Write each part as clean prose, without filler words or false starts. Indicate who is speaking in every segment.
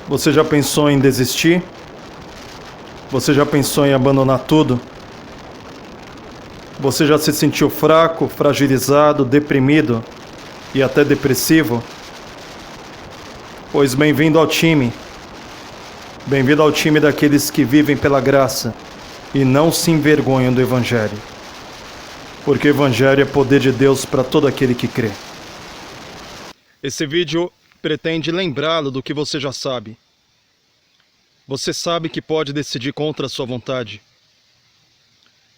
Speaker 1: Você já pensou em desistir? Você já pensou em abandonar tudo? Você já se sentiu fraco, fragilizado, deprimido e até depressivo? Pois bem-vindo ao time. Bem-vindo ao time daqueles que vivem pela graça e não se envergonham do Evangelho. Porque o Evangelho é poder de Deus para todo aquele que crê. Esse vídeo pretende lembrá-lo do que você já sabe. Você sabe que pode decidir contra a sua vontade.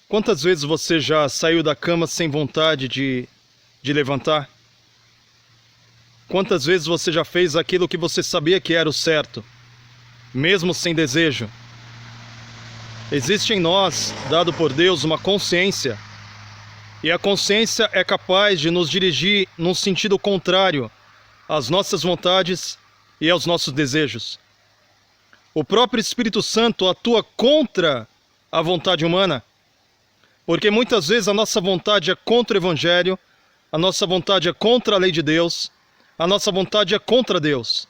Speaker 1: Quantas vezes você já saiu da cama sem vontade de levantar? Quantas vezes você já fez aquilo que você sabia que era o certo, mesmo sem desejo? Existe em nós, dado por Deus, uma consciência, e a consciência é capaz de nos dirigir num sentido contrário às nossas vontades e aos nossos desejos. O próprio Espírito Santo atua contra a vontade humana, porque muitas vezes a nossa vontade é contra o Evangelho, a nossa vontade é contra a lei de Deus, a nossa vontade é contra Deus.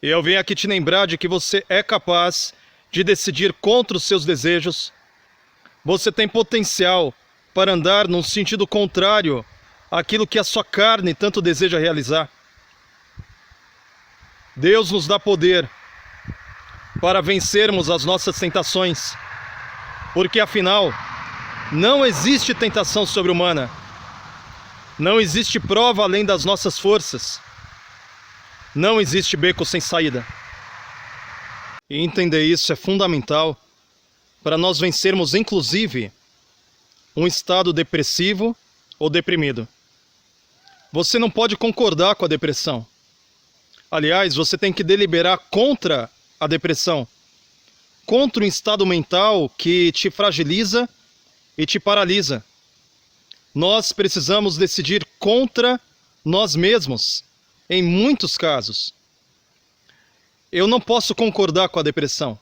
Speaker 1: E eu venho aqui te lembrar de que você é capaz de decidir contra os seus desejos. Você tem potencial para andar num sentido contrário àquilo que a sua carne tanto deseja realizar. Deus nos dá poder para vencermos as nossas tentações, porque afinal, não existe tentação sobre-humana, não existe prova além das nossas forças, não existe beco sem saída. E entender isso é fundamental para nós vencermos, inclusive, um estado depressivo ou deprimido. Você não pode concordar com a depressão. Aliás, você tem que deliberar contra a depressão, contra um estado mental que te fragiliza e te paralisa. Nós precisamos decidir contra nós mesmos, em muitos casos. Eu não posso concordar com a depressão.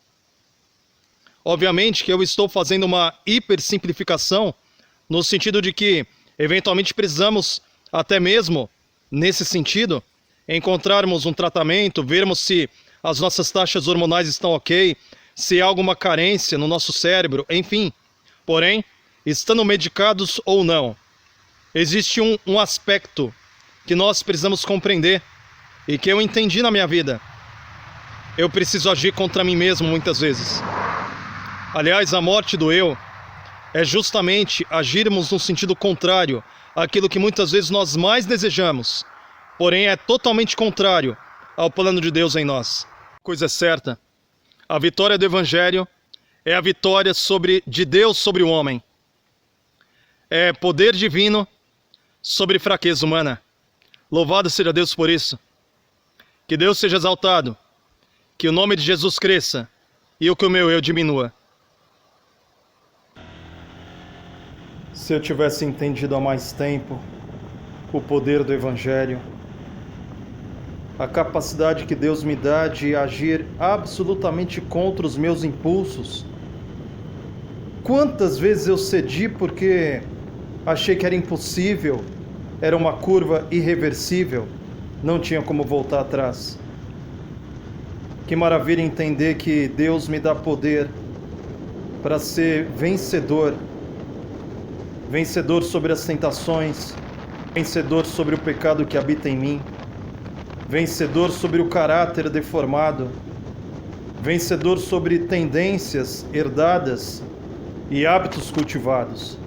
Speaker 1: Obviamente que eu estou fazendo uma hipersimplificação, no sentido de que, eventualmente, precisamos, até mesmo nesse sentido, encontrarmos um tratamento, vermos se as nossas taxas hormonais estão ok, se há alguma carência no nosso cérebro, enfim. Porém, estando medicados ou não, existe um aspecto que nós precisamos compreender e que eu entendi na minha vida. Eu preciso agir contra mim mesmo muitas vezes. Aliás, a morte do eu é justamente agirmos no sentido contrário àquilo que muitas vezes nós mais desejamos, porém é totalmente contrário ao plano de Deus em nós. Coisa é certa, a vitória do Evangelho é a vitória de Deus sobre o homem. É poder divino sobre fraqueza humana. Louvado seja Deus por isso. Que Deus seja exaltado, que o nome de Jesus cresça e que o meu eu diminua. Se eu tivesse entendido há mais tempo o poder do Evangelho, a capacidade que Deus me dá de agir absolutamente contra os meus impulsos. Quantas vezes eu cedi porque achei que era impossível, era uma curva irreversível, não tinha como voltar atrás. Que maravilha entender que Deus me dá poder para ser vencedor sobre as tentações, vencedor sobre o pecado que habita em mim, vencedor sobre o caráter deformado, vencedor sobre tendências herdadas e hábitos cultivados.